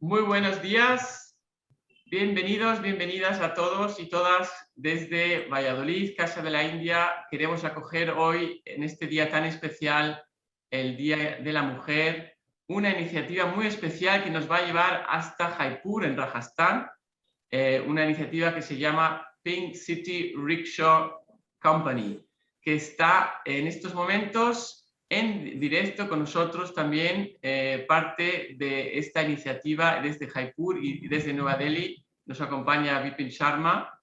Muy buenos días, bienvenidos, bienvenidas a todos y todas desde Valladolid, Casa de la India. Queremos acoger hoy, en este día tan especial, el Día de la Mujer, una iniciativa muy especial que nos va a llevar hasta Jaipur, en Rajasthan, una iniciativa que se llama Pink City Rickshaw Company, que está en estos momentos en directo con nosotros también, parte de esta iniciativa desde Jaipur y desde Nueva Delhi. Nos acompaña Vipin Sharma,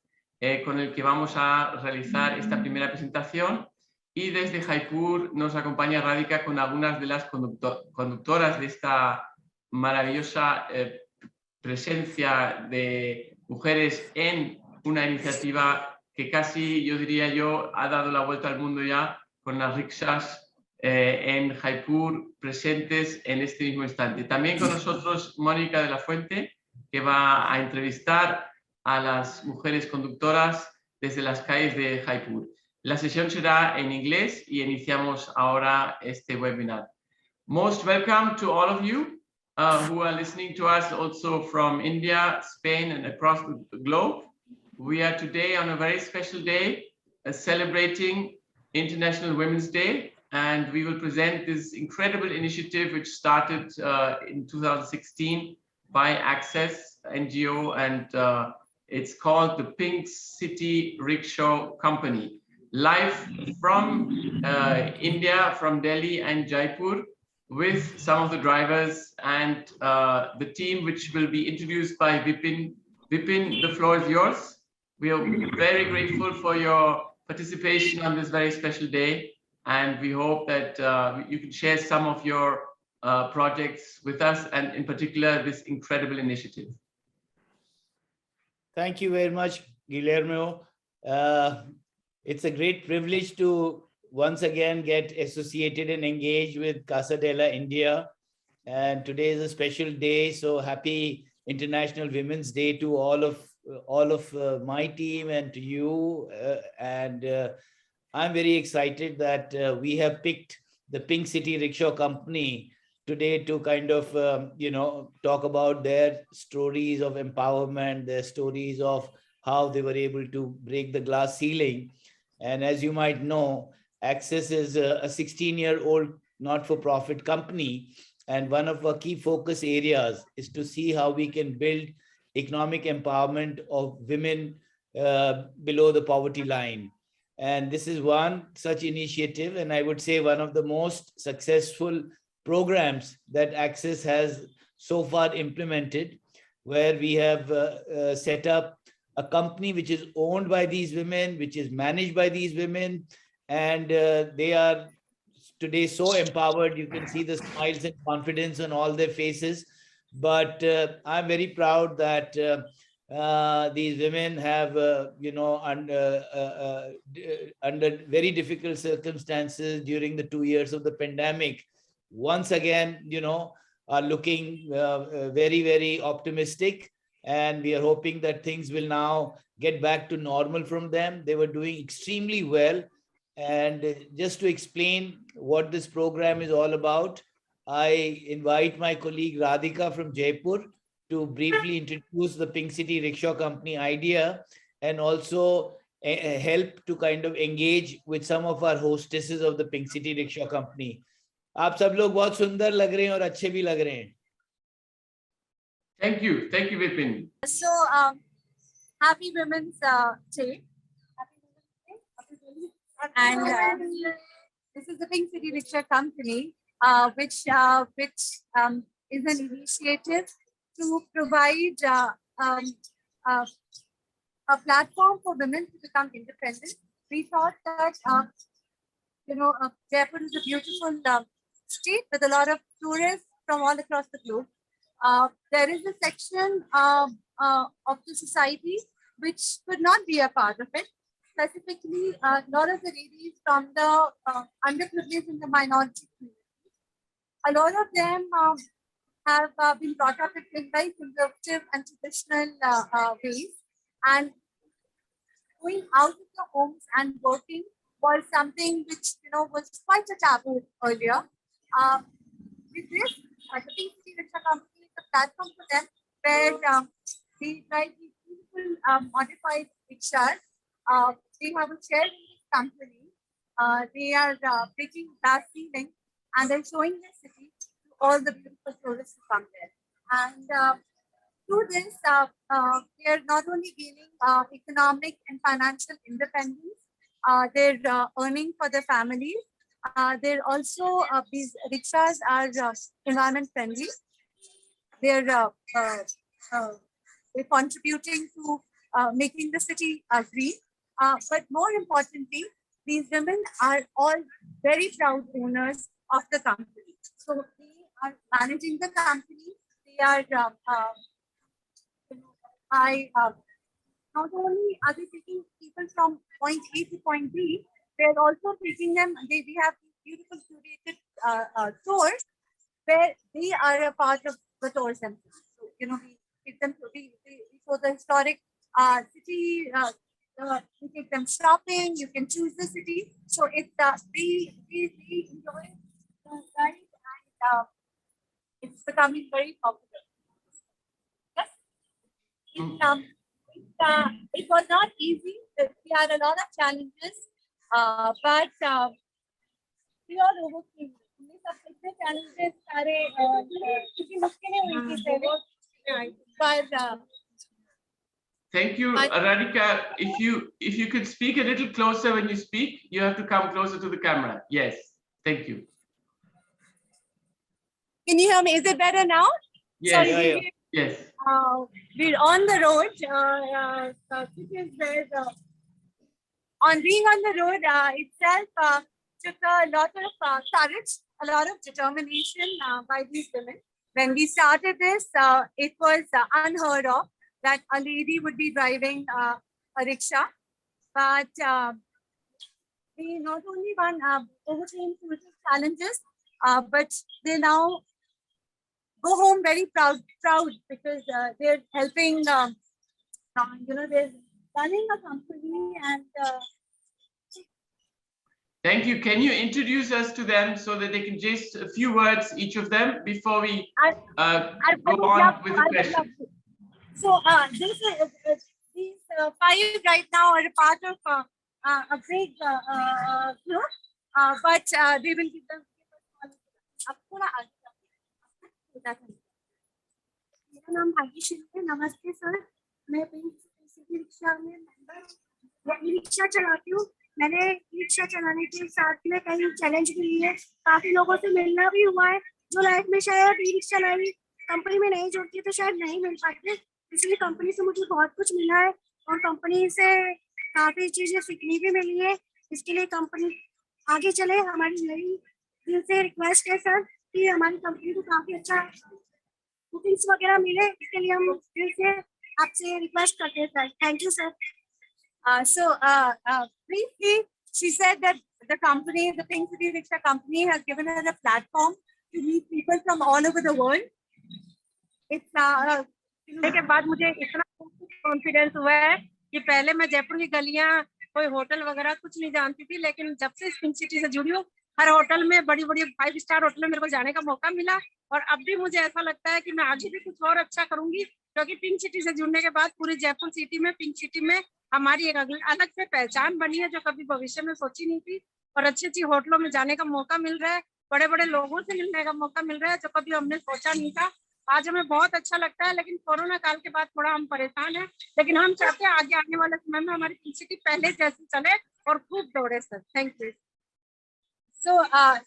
con el que vamos a realizar esta primera presentación, y desde Jaipur nos acompaña Radhika con algunas de las conductoras de esta maravillosa presencia de mujeres en una iniciativa que casi, yo diría yo, ha dado la vuelta al mundo ya, con las rickshaws en Jaipur presentes en este mismo instante. También con nosotros Mónica de la Fuente, que va a entrevistar a las mujeres conductoras desde las calles de Jaipur. La sesión será en inglés y iniciamos ahora este webinar. Most welcome to all of you who are listening to us also from India, Spain, and across the globe. We are today on a very special day, celebrating International Women's Day, and we will present this incredible initiative which started in 2016 by Access NGO, and it's called the Pink City Rickshaw Company. Live from India, from Delhi and Jaipur, with some of the drivers and the team, which will be introduced by Vipin. Vipin, the floor is yours. We are very grateful for your participation on this very special day, and we hope that you can share some of your projects with us, and in particular this incredible initiative. Thank you very much, Guillermo. It's a great privilege to once again get associated and engaged with Casa de la India. And today is a special day, so happy International Women's Day to all of my team and to you. I'm very excited that we have picked the Pink City Rickshaw Company today to kind of, talk about their stories of empowerment, their stories of how they were able to break the glass ceiling. And as you might know, Access is a 16-year-old not-for-profit company. And one of our key focus areas is to see how we can build economic empowerment of women below the poverty line. And this is one such initiative, and I would say one of the most successful programs that Access has so far implemented, where we have set up a company which is owned by these women, which is managed by these women, and they are today so empowered. You can see the smiles and confidence on all their faces. But I'm very proud that these women have, under very difficult circumstances during the 2 years of the pandemic, once again, are looking very, very optimistic. And we are hoping that things will now get back to normal from them. They were doing extremely well. And just to explain what this program is all about, I invite my colleague Radhika from Jaipur to briefly introduce the Pink City Rickshaw Company idea, and also help to kind of engage with some of our hostesses of the Pink City Rickshaw Company. आप सब लोग बहुत सुंदर लग रहे हैं और अच्छे भी लग रहे हैं. Thank you, Vipin. So, happy Women's Day. And this is the Pink City Rickshaw Company, which is an initiative to provide a platform for women to become independent. We thought that Jaipur is a beautiful state with a lot of tourists from all across the globe. There is a section of the society which could not be a part of it. Specifically, a lot of the ladies from the underprivileged and the minority community. A lot of them have been brought up in very conservative and traditional ways, and going out of the homes and working was something which was quite a taboo earlier. With this, the Pink City Rickshaw Company is a platform for them where they drive these beautiful modified rickshaws. They have a share in this company. They are breaking glass ceiling and they're showing their city to all the beautiful tourists who come there. And through this, they are not only gaining economic and financial independence, they're earning for their families. They're also, these rickshaws are environment friendly. They're contributing to making the city green. But more importantly, these women are all very proud owners of the company. So they are managing the company. They are not only are they taking people from point A to point B, they're also taking them. We have beautiful curated tours where they are a part of the tours themselves. So we take them to we show the historic city. We take them shopping. You can choose the city. So it's we enjoy the ride and it's becoming very popular. Yes. It was not easy. We had a lot of challenges, but we all overcame. We सब challenges सारे क्योंकि मुश्किलें हुई थी but thank you, Radhika. If you could speak a little closer when you speak, you have to come closer to the camera. Yes, thank you. Can you hear me? Is it better now? Yes. Sorry, Yes. We're on the road. On being on the road itself took a lot of courage, a lot of determination by these women. When we started this, it was unheard of that a lady would be driving a rickshaw. But they not only overcame challenges, but they now go home very proud because they're helping, they're running a company and. Thank you. Can you introduce us to them so that they can just a few words, each of them, before we go on with the question? So these five right now are a part of a big group, but they will give them. मेरा नाम भाग्यश्री है। नमस्ते sir, मैं rickshaw में rickshaw चलाती हूँ। मैंने rickshaw चलाने के साथ में कई चैलेंज भी लिए, काफी लोगों से मिलना भी हुआ है जो लाइफ में शायद रिक्शा चलानी कंपनी में नहीं जुड़ती तो शायद नहीं मिल पाते। इसलिए कंपनी से मुझे बहुत कुछ मिला है और कंपनी से काफी चीजें सीखनी भी मिली है। इसके लिए कंपनी आगे चले। हमारी नई दिल से रिक्वेस्ट है सर कि हमारी कंपनी को काफी अच्छा बुकिंग्स वगैरह मिले, इसके लिए हम दिल से आपसे रिक्वेस्ट करते हैं sir. Thank you sir. So briefly, she said that the company, the Pink City Rickshaw company, has given her a platform to meet people from all over the world. के बाद मुझे इतना कॉन्फिडेंस हुआ है कि पहले मैं जयपुर की गलियां कोई होटल वगैरह कुछ नहीं जानती थी, लेकिन जब से पिंक सिटी से जुड़ी हूँ हर होटल में बड़ी बड़ी 5 स्टार होटल में मेरे को जाने का मौका मिला और अब भी मुझे ऐसा लगता है कि मैं आगे भी कुछ और अच्छा करूंगी, क्योंकि पिंक सिटी से जुड़ने के बाद पूरी जयपुर सिटी में पिंक सिटी में हमारी एक अलग से पहचान बनी है जो कभी भविष्य में सोची नहीं थी और अच्छी अच्छी होटलों में जाने का मौका मिल रहा है, बड़े बड़े लोगों से मिलने का मौका मिल रहा है जो कभी हमने सोचा नहीं था। आज हमें बहुत अच्छा लगता है, लेकिन कोरोना काल के बाद थोड़ा हम परेशान हैं, लेकिन हम चाहते हैं आगे आने वाले समय में हमारी पिंक सिटी पहले जैसी चले और खूब दौड़े sir. Thank you. So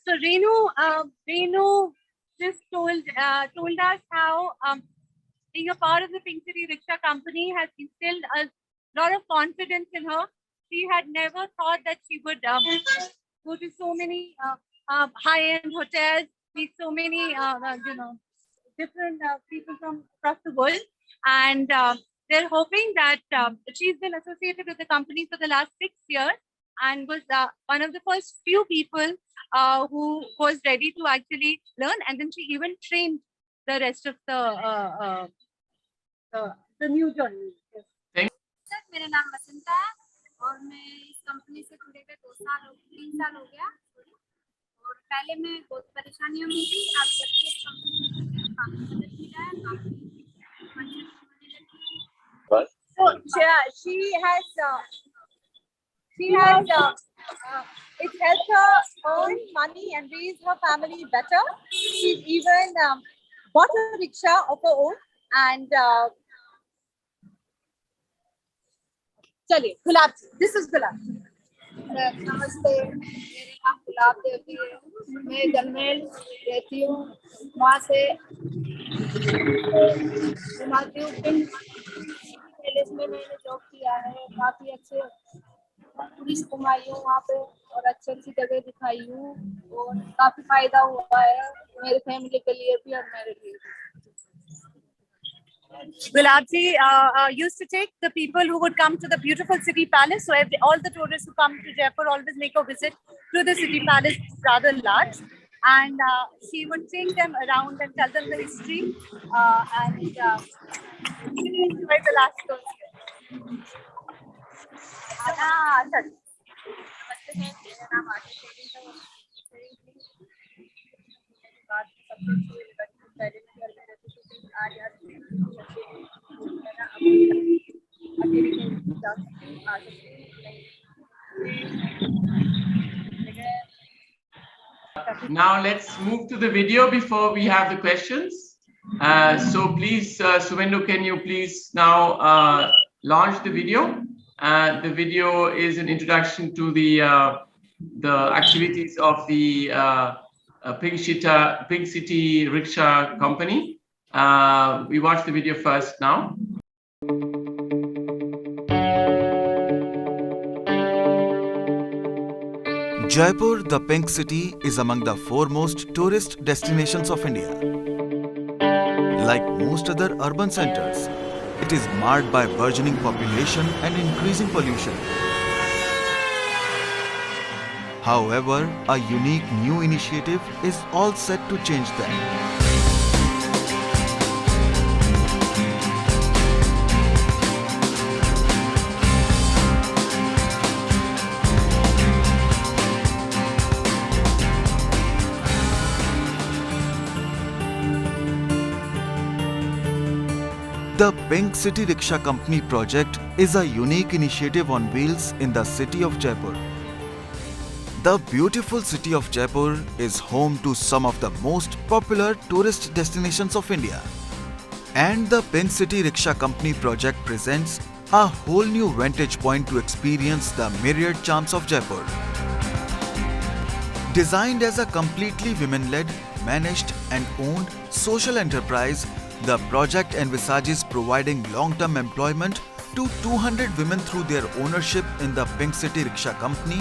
Renu just told us how being a part of the Pink City Rickshaw company has instilled a lot of confidence in her. She had never thought that she would go to so many high-end hotels, meet so many different people from across the world, and they're hoping that she's been associated with the company for the last 6 years and was one of the first few people who was ready to actually learn, and then she even trained the rest of the new journey. मेरा नाम बसंता है और मैं इस company से जुड़े हुए 3 साल हो गया और पहले मैं बहुत परेशानियों में थी। अब जब से इस कंपनी काफी मदद मिला है, काफी अच्छे से होने लगी है। So it helped her earn money and raise her family better. She's even bought a rickshaw of her own and chaliye, Gulab, this is Gulab. नमस्ते, मेरा नाम गुलाब देवी है। मैं गन्नेल रहती हूँ, वहाँ से घुमाती हूँ। पैलेस में मैंने जॉब किया है, काफी अच्छे टूरिस्ट घुमाई हूँ वहाँ पे और अच्छी अच्छी जगह दिखाई हूँ और काफी फायदा हुआ है मेरे फैमिली के लिए भी और मेरे लिए भी। Gulabji used to take the people who would come to the beautiful city palace. So all the tourists who come to Jaipur always make a visit to the city palace, which is rather large. And she would take them around and tell them the history. And she enjoyed the last tour here. नमस्ते ma'am, मेरा नाम आशीष है। बात सबसे अच्छी लगी, पहले मैं घर में रहती थी, आज अकेले जा सकती हूँ, आ सकती हूँ। Now let's move to the video before we have the questions. So please, Suvendu, can you please now launch the video? The video is an introduction to the activities of the Pink City Rickshaw company. We watch the video first now. Jaipur, the Pink City, is among the foremost tourist destinations of India. Like most other urban centers, it is marred by burgeoning population and increasing pollution. However, a unique new initiative is all set to change that. The Pink City Rickshaw Company project is a unique initiative on wheels in the city of Jaipur. The beautiful city of Jaipur is home to some of the most popular tourist destinations of India. And the Pink City Rickshaw Company project presents a whole new vantage point to experience the myriad charms of Jaipur. Designed as a completely women-led, managed and owned social enterprise, the project envisages providing long-term employment to 200 women through their ownership in the Pink City Rickshaw Company,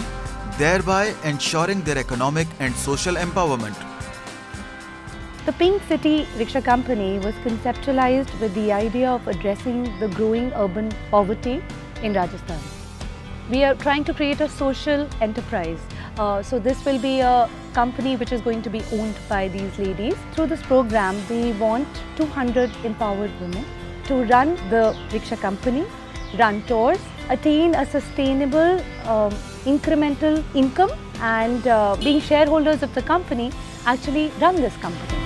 thereby ensuring their economic and social empowerment. The Pink City Rickshaw Company was conceptualized with the idea of addressing the growing urban poverty in Rajasthan. We are trying to create a social enterprise. So this will be a company which is going to be owned by these ladies. Through this program, we want 200 empowered women to run the rickshaw company, run tours, attain a sustainable incremental income and being shareholders of the company, actually run this company.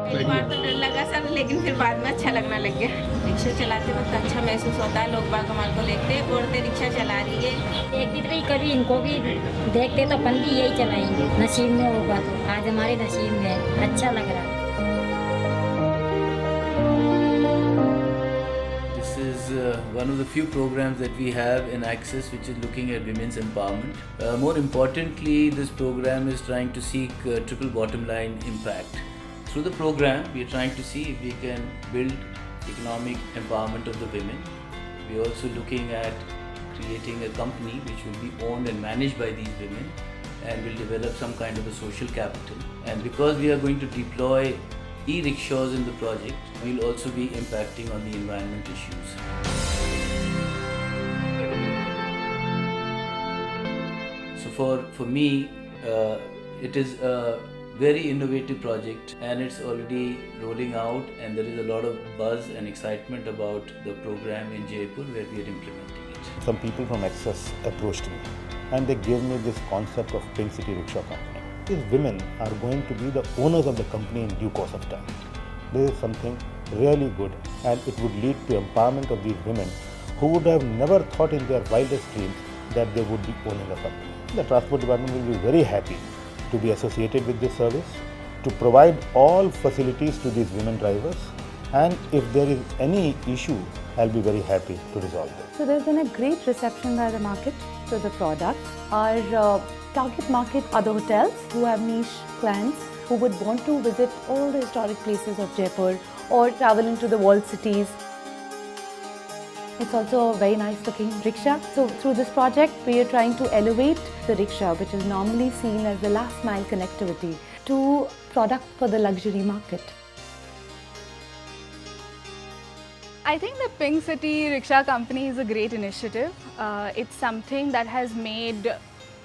पहली बार तो डर लगा sir, लेकिन फिर बाद में अच्छा लगने लग गया। रिक्शा चलाते वक्त अच्छा महसूस होता है, लोग बाग हमारे को देखते हैं, औरतें रिक्शा चला रही है। एक दिन भी कभी इनको भी देखते तो अपन भी यही चलाएंगे, नसीब में होगा तो। आज हमारे नसीब में है, अच्छा लग रहा है। This is one of the few programs that we have in Access which is looking at women's empowerment. More importantly, this program is trying to seek triple bottom line impact. Through the program, we are trying to see if we can build economic empowerment of the women. We are also looking at creating a company which will be owned and managed by these women and will develop some kind of a social capital. And because we are going to deploy e-rickshaws in the project, we will also be impacting on the environment issues. So for me, it is a very innovative project and it's already rolling out, and there is a lot of buzz and excitement about the program in Jaipur where we are implementing it. Some people from Access approached me and they gave me this concept of Pink City Rickshaw Company. these women are going to be the owners of the company in due course of time. This is something really good, and it would lead to empowerment of these women who would have never thought in their wildest dreams that they would be owning a company. The Transport Department will be very happy to be associated with this service, to provide all facilities to these women drivers, and if there is any issue, I'll be very happy to resolve it. So there's been a great reception by the market to the product. Our target market are the hotels who have niche clients who would want to visit all the historic places of Jaipur or travel into the walled cities. It's also a very nice looking rickshaw. So through this project, we are trying to elevate the rickshaw, which is normally seen as the last mile connectivity, to product for the luxury market. I think the Pink City Rickshaw Company is a great initiative. It's something that has made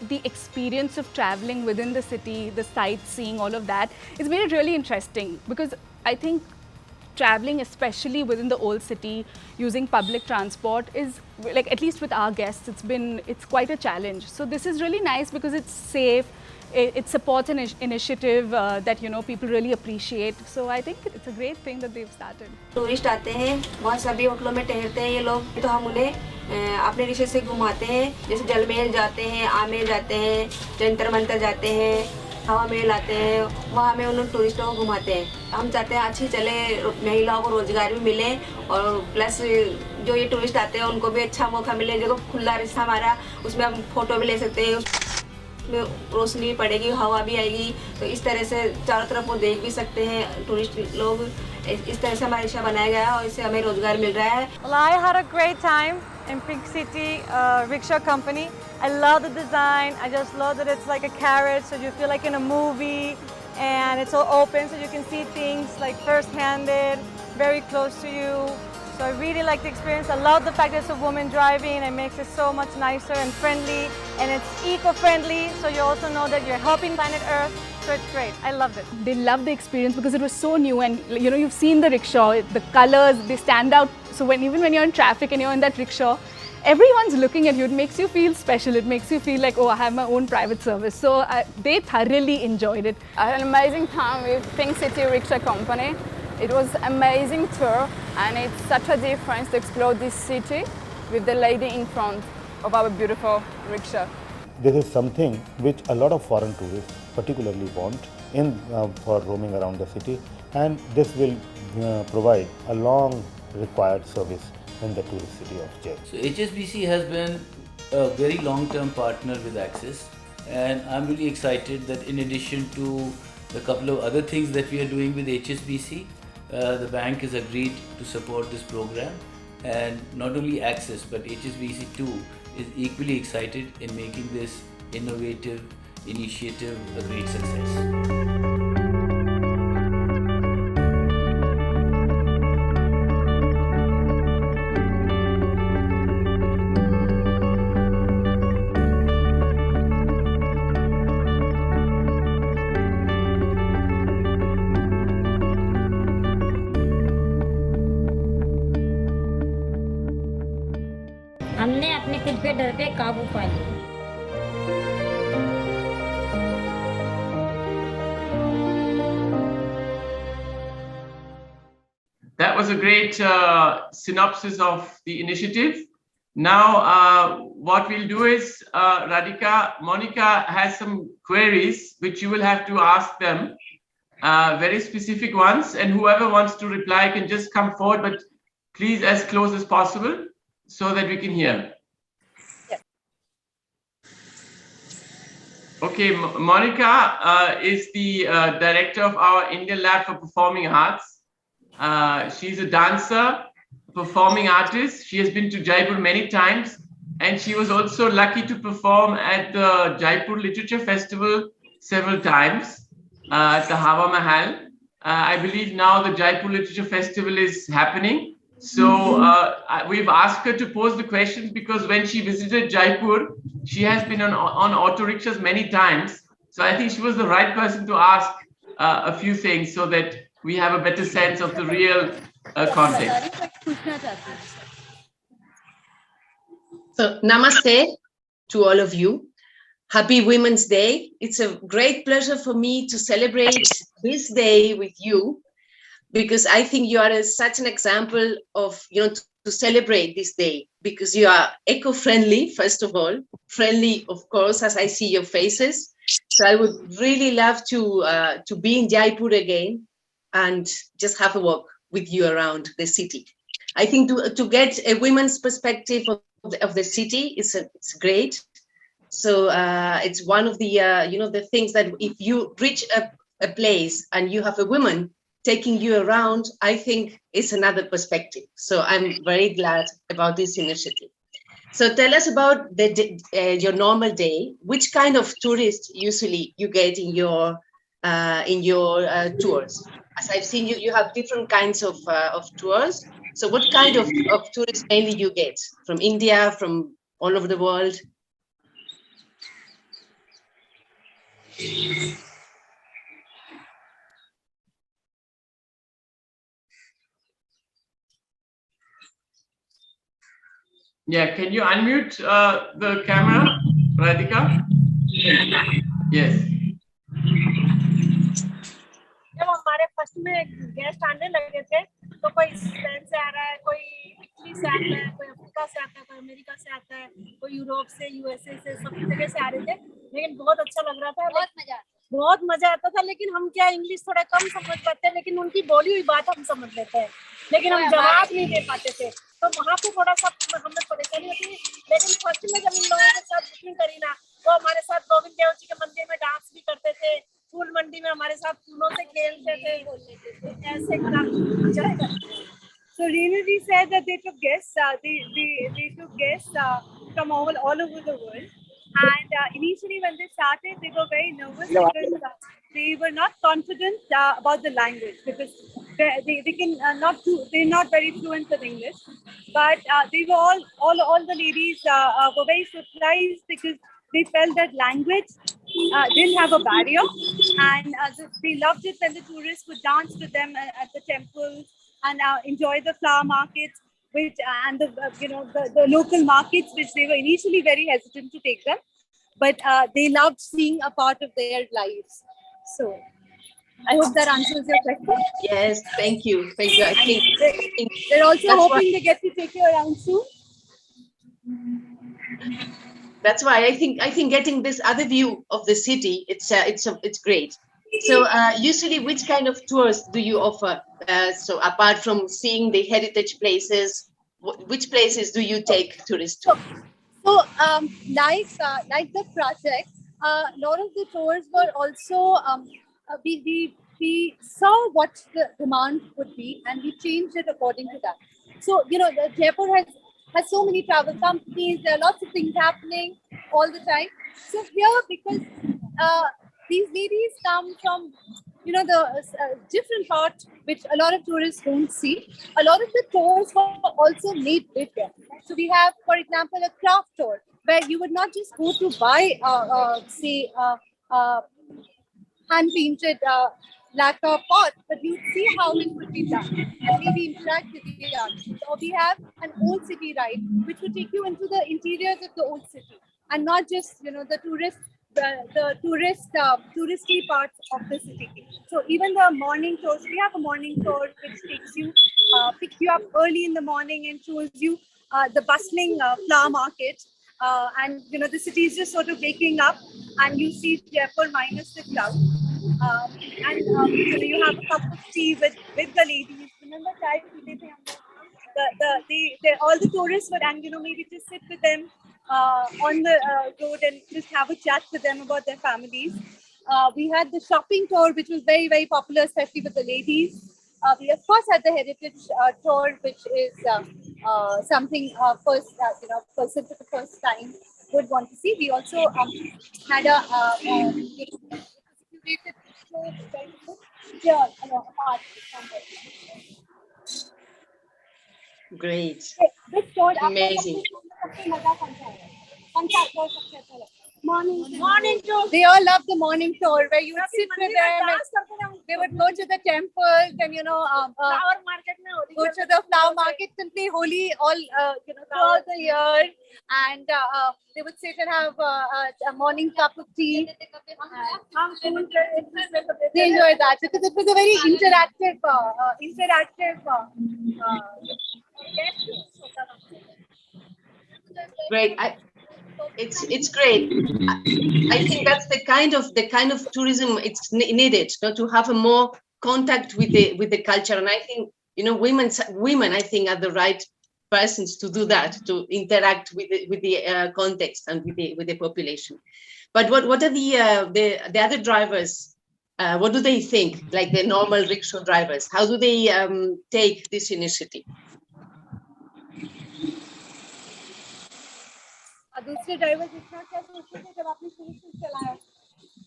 the experience of traveling within the city, the sightseeing, all of that, it's made it really interesting, because I think traveling, especially within the old city, using public transport is, like, at least with our guests, it's quite a challenge. So this is really nice because it's safe, it supports an initiative that, you know, people really appreciate. So I think it's a great thing that they've started. Tourist आते हैं, बहुत सभी होटलों में ठहरते हैं ये लोग, तो हम उन्हें अपने रिक्शे से घुमाते हैं, जैसे जल महल जाते हैं, आमेर जाते हैं, जंतर मंतर जाते हैं, हवा महल आते हैं, वहाँ हमें उन टूरिस्टों को घुमाते हैं. हम चाहते हैं अच्छी चले, महिलाओं को रोजगार भी मिले, और प्लस जो ये टूरिस्ट आते हैं उनको भी अच्छा मौका मिले. जो खुला रिक्शा हमारा, उसमें हम फोटो भी ले सकते हैं, उसमें रोशनी भी पड़ेगी, हवा भी आएगी, तो इस तरह से चारों तरफ वो देख भी सकते हैं टूरिस्ट लोग. इस तरह से हमारा रिक्शा बनाया गया है और इससे हमें रोजगार मिल रहा है. Well, I had a great time in Pink City Rickshaw Company. I love the design. I just love that it's like a carriage, so you feel like in a movie, and it's all open, so you can see things like first-handed, very close to you. So I really like the experience. I love the fact that it's a woman driving. It makes it so much nicer and friendly, and it's eco-friendly, so you also know that you're helping planet Earth. So it's great. I loved it. They loved the experience because it was so new, and you know, you've seen the rickshaw, the colors, they stand out. So even when you're in traffic and you're in that rickshaw, everyone's looking at you. It makes you feel special. It makes you feel like, oh, I have my own private service. So they thoroughly enjoyed it. I had an amazing time with Pink City Rickshaw Company. It was an amazing tour, and it's such a difference to explore this city with the lady in front of our beautiful rickshaw. This is something which a lot of foreign tourists particularly want for roaming around the city, and this will provide a long required service in the tourist city of Jaipur. So HSBC has been a very long-term partner with Axis, and I'm really excited that in addition to the couple of other things that we are doing with HSBC, the bank has agreed to support this program, and not only Axis but HSBC too is equally excited in making this innovative initiative a great success. हमने अपने खुद पे डर पे काबू पा लिया. That was a great synopsis of the initiative. Now, what we'll do is, Monica has some queries which you will have to ask them, very specific ones, and whoever wants to reply can just come forward, but please as close as possible so that we can hear. Yes. Okay, Monica is the director of our Indian Lab for Performing Arts. She's a dancer, performing artist. She has been to Jaipur many times, and she was also lucky to perform at the Jaipur Literature Festival several times at the Hawa Mahal. I believe now the Jaipur Literature Festival is happening. So we've asked her to pose the questions because when she visited Jaipur, she has been on auto rickshaws many times. So I think she was the right person to ask a few things so that we have a better sense of the real context. So namaste to all of you. Happy Women's Day. It's a great pleasure for me to celebrate this day with you, because I think you are such an example of, to celebrate this day, because you are eco-friendly, first of all, friendly, of course, as I see your faces. So I would really love to be in Jaipur again and just have a walk with you around the city. I think to get a women's perspective of the city it's great. So it's one of the the things that if you reach a place and you have a woman taking you around, I think it's another perspective. So I'm very glad about this initiative. So tell us about your normal day. Which kind of tourists usually you get in your tours? As I've seen, you have different kinds of tours. So what kind of tourists mainly you get from India, from all over the world? Yeah, can you unmute the camera, Radhika? Yes. जब हमारे first में guest आने लगे थे तो कोई Spain से आ रहा है, कोई इटली से आता है, कोई अफ्रीका से आता है, कोई अमेरिका से आता है, कोई यूरोप से, यूएसए से, सब जगह से आ रहे थे। लेकिन बहुत अच्छा लग रहा था, बहुत मजा आता था। लेकिन हम क्या इंग्लिश थोड़ा कम समझ पाते हैं, लेकिन उनकी बोली हुई बात हम समझ लेते हैं, लेकिन हम जवाब नहीं दे पाते थे। तो वहाँ पे थोड़ा सा हमें परेशानी होती है। लेकिन फर्स्ट में जब इन लोगों के साथ बुकिंग करी ना, वो हमारे साथ गोविंद देव जी के मंदिर में डांस भी करते थे, फूल मंडी में हमारे साथ फूलों से खेलते थे, ऐसे एंजॉय करते थे। So Renu said that they took guests. They took guests from all over the world. And initially, when they started, they were very nervous because they were not confident about the language, because they're not very fluent in English. But they were all the ladies were very surprised because they felt that language didn't have a barrier, and they loved it when the tourists would dance with them at the temples and enjoy the flower markets, which and the local markets, which they were initially very hesitant to take them, but they loved seeing a part of their lives. So I hope that answers your question. Yes, thank you. I think they're also hoping they get to take you around soon. That's why I think getting this other view of the city, it's great. So usually, which kind of tours do you offer? So apart from seeing the heritage places, which places do you take tourists to? So like the project, a lot of the tours were also we saw what the demand would be, and we changed it according to that. So the Jaipur has so many travel companies. There are lots of things happening all the time. So here, because these ladies come from the different parts which a lot of tourists don't see. A lot of the tours were also made with them. So we have, for example, a craft tour where you would not just go to buy, say, hand-painted lacquer pot, but you see how it would be done and maybe interact with the artists. Or we have an old city ride, which will take you into the interiors of the old city, and not just the touristy parts of the city. So even the morning tours, we have a morning tour which takes you, picks you up early in the morning and shows you the bustling flower market, and the city is just sort of waking up, and you see Jaipur minus the crowd, and you have a cup of tea with the ladies. Remember, all the tourists would, and maybe just sit with them on the road and just have a chat with them about their families. We had the shopping tour, which was very, very popular, especially with the ladies. We of course had the heritage tour, which is something person for the first time would want to see. We also had a curated show, Great. This tour, amazing. Morning tour. They all love the morning tour where you would sit with them and they would go to the temples and flower market go to the flower market and play Holi all throughout the year, and they would sit and have a morning cup of tea. They enjoyed that because it was a very interactive Great. It's great. I think that's the kind of tourism it's needed, to have a more contact with the culture. And I think women I think are the right persons to do that, to interact with the context and with the population. But what are the other drivers? What do they think? Like the normal rickshaw drivers, how do they take this initiative? दूसरे driver जितना क्या सोचते थे जब आपने शुरू से चलाया?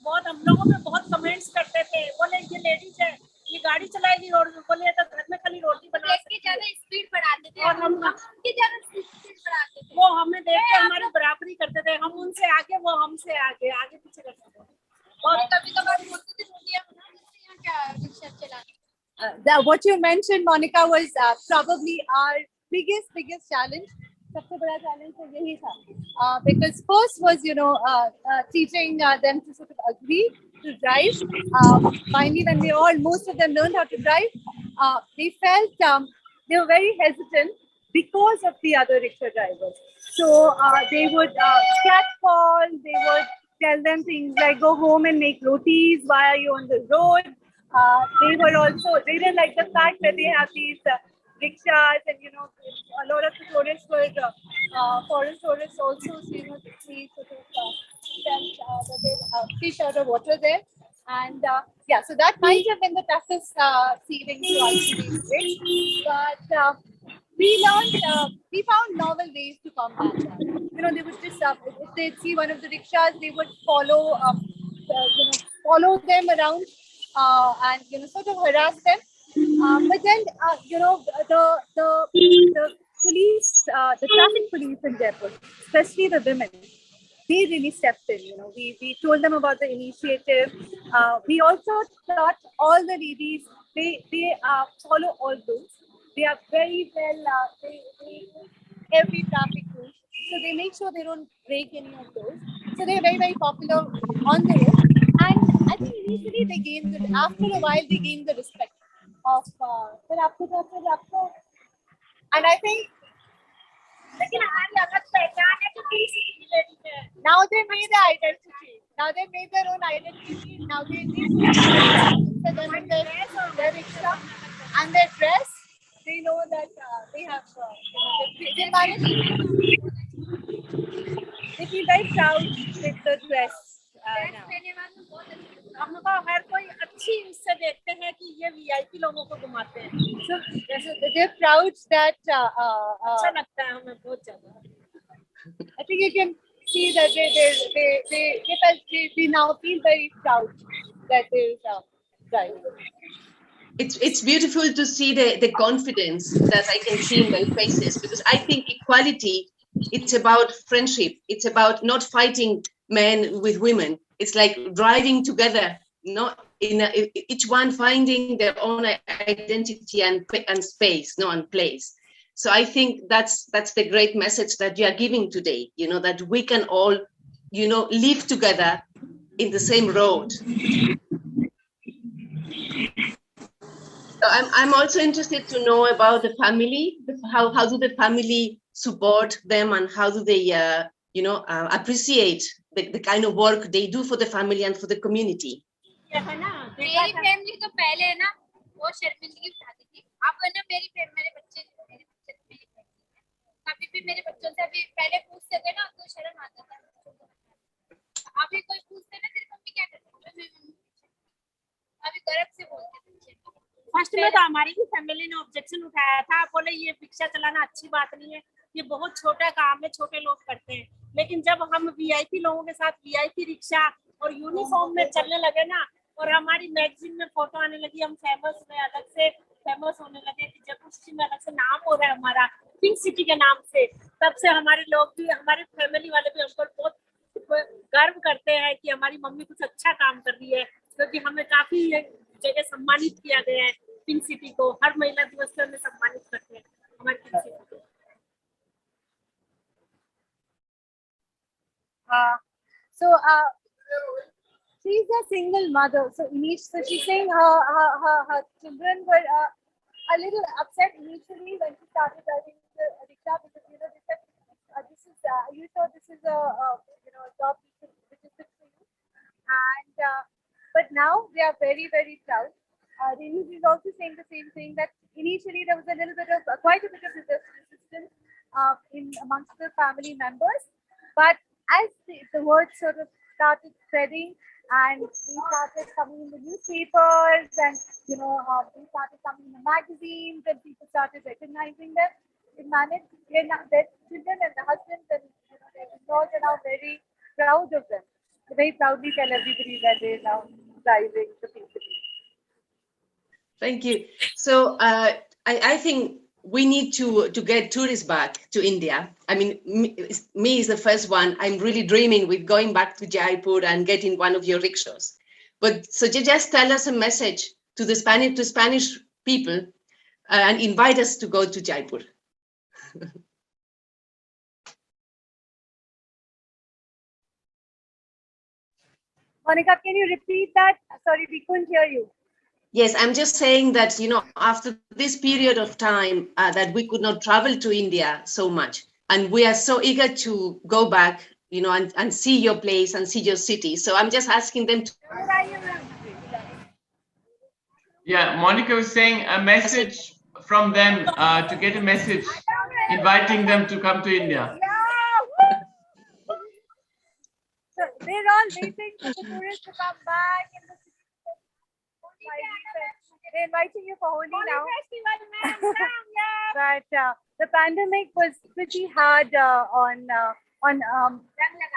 बहुत हम लोगों में बहुत कमेंट्स करते थे, बोले ये लेडीज है, ये गाड़ी चलाएगी और बोले तो घर में खाली रोटी बना इसकी ज्यादा स्पीड बढ़ाते थे और हम उनकी ज्यादा स्पीड बढ़ाते थे। वो हमें देख के हमारी बराबरी करते थे, हम उनसे आगे वो हमसे आगे पीछे करते थे। और कभी-कभार बोलते थे रोटियां बना देते हैं क्या रिक्शा चलाने? What you mentioned, Monica, was probably our biggest challenge. सबसे बड़ा challenge तो यही था, because first was teaching them to sort of agree to drive. Finally, when most of them learned how to drive, they felt they were very hesitant because of the other rickshaw drivers. So they would catcall, they would tell them things like go home and make rotis, why are you on the road? They didn't like the fact that they have these rickshaws, and a lot of the tourists were foreign tourists also, so they sort of fish out of water there, and so that might have been the toughest seeding to actually break, but we found novel ways to combat that. They would just if they'd see one of the rickshaws, they would follow them around and sort of harass them. But then, the police, the traffic police in Jaipur, especially the women, they really stepped in. We told them about the initiative. We also taught all the ladies, they follow all rules. They are very well, they every traffic rule. So they make sure they don't break any of those. So they're very, very popular on the road. And I think initially after a while, they gained the respect of and I think now they made the identity. Now they made their own identity. Now they their rickshaw and their dress. They know that they have they feel very proud with the dress. हमको हर कोई अच्छी इससे देखते हैं कि ये VIP लोगों को घुमाते हैं। So they're proud that अच्छा लगता है हमें बहुत ज़्यादा। I think you can see that they now feel very proud that they're driving. It's beautiful to see the confidence that I can see in their faces, because I think equality, it's about friendship. It's about not fighting men with women. It's like driving together, each one finding their own identity and space, and place. So I think that's the great message that you are giving today, that we can all, live together in the same road. So I'm also interested to know about the family. How do the family support them, and how do they, appreciate the kind of work they do for the family and for the community? मेरी family तो पहले है ना वो शर्मिंदगी उठाती थी। अब है ना मेरे बच्चे कभी भी मेरे बच्चों से अभी पहले पूछते थे ना तो शर्म आता था। अभी कोई पूछते ना तेरी मम्मी क्या करती है, अभी गर्व से बोलते थे। फर्स्ट में तो हमारी भी फैमिली ने ऑब्जेक्शन उठाया था, बोले ये रिक्शा चलाना अच्छी बात नहीं है, ये बहुत छोटा काम है, छोटे लोग करते हैं। लेकिन जब हम वीआईपी लोगों के साथ वीआईपी रिक्शा और यूनिफॉर्म में चलने लगे ना, और हमारी मैगजीन में फोटो आने लगी, हम फेमस होने लगे कि जयपुर सिटी में अलग से नाम हो रहा है हमारा पिंक सिटी के नाम से, तब से हमारे लोग भी, हमारे फैमिली वाले भी हमको बहुत गर्व करते हैं कि हमारी मम्मी कुछ अच्छा काम कर रही है, क्योंकि हमें काफी जगह सम्मानित किया गया है। पिंक सिटी को हर महिला दिवस पर हमें सम्मानित करते हैं हमारी पिंक सिटी को। She's a single mother. So she's saying her children were a little upset initially when she started driving the rickshaw, because they said, "This is are you sure this is a job which is fit for you?" And but now they are very, very proud. Renu is also saying the same thing, that initially there was a little bit of quite a bit of resistance in amongst the family members, but as the word sort of started spreading, and we started coming in the newspapers, and we started coming in the magazines, and people started recognizing them. Their children and the husbands and their in-laws are now very proud of them. They very proudly tell everybody that they are now driving the people. Thank you. So I think we need to get tourists back to India. I mean, me is the first one. I'm really dreaming with going back to Jaipur and getting one of your rickshaws. But so just tell us a message to the Spanish people and invite us to go to Jaipur. Monica, can you repeat that? Sorry, we couldn't hear you. Yes, I'm just saying that, after this period of time that we could not travel to India so much, and we are so eager to go back, and see your place and see your city. So I'm just asking them to... Yeah, Monica was saying a message from them to get a message inviting them to come to India. So they're all waiting for the tourists to come back. They're inviting you for Holi now. But the pandemic was pretty hard on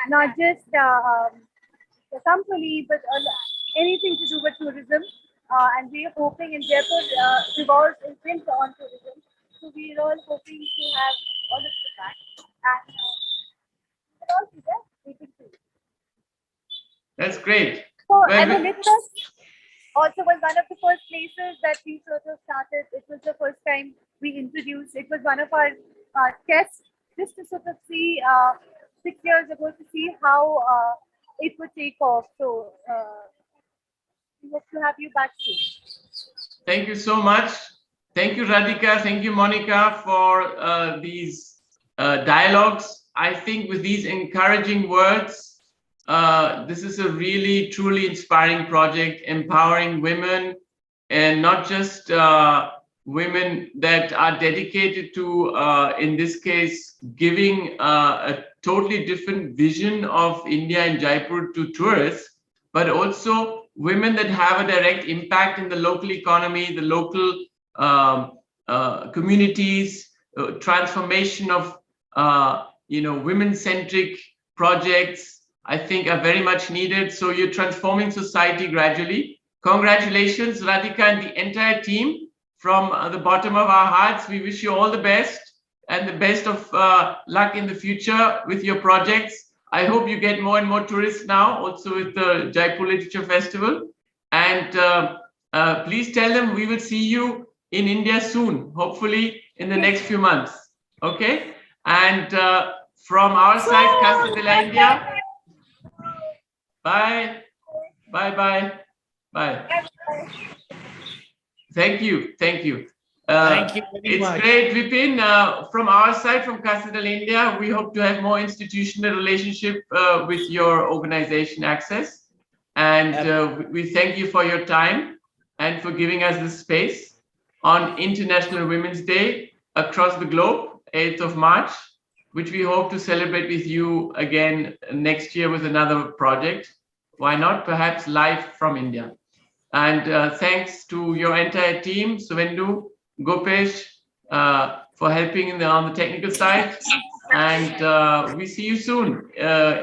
not just the company, but anything to do with tourism. And we are hoping in Jaipur revolves in print on tourism. So we are all hoping to have all of it back. And we'll all be there waiting for you. That's great. So, and the Litmus also was one of the first places that we sort of started. It was the first time we introduced. It was one of our tests, just to sort of see 6 years ago, to see how it would take off. So we hope to have you back soon. Thank you so much. Thank you, Radhika. Thank you, Monica, for these dialogues. I think with these encouraging words, this is a really, truly inspiring project, empowering women, and not just women that are dedicated to, in this case, giving a totally different vision of India and Jaipur to tourists, but also women that have a direct impact in the local economy, the local communities, transformation of women-centric projects, I think are very much needed. So you're transforming society gradually. Congratulations, Radhika and the entire team. From the bottom of our hearts, we wish you all the best and the best of luck in the future with your projects. I hope you get more and more tourists now, also with the Jaipur Literature Festival. And please tell them we will see you in India soon, hopefully in the next few months. Okay? And from our side, Casa de la India. Bye. Bye. Bye. Bye. Thank you. Thank you. Thank you very much. It's great, Vipin. From our side, from Casa de la India, we hope to have more institutional relationship with your organization, Access. And we thank you for your time and for giving us this space on International Women's Day across the globe, 8th of March, which we hope to celebrate with you again next year with another project. Why not? Perhaps live from India. And thanks to your entire team, Suvendu, Gopesh, for helping on the technical side. And we see you soon,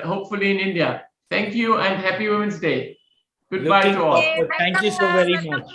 hopefully in India. Thank you and happy Women's Day. Goodbye to all. Thank you so very much.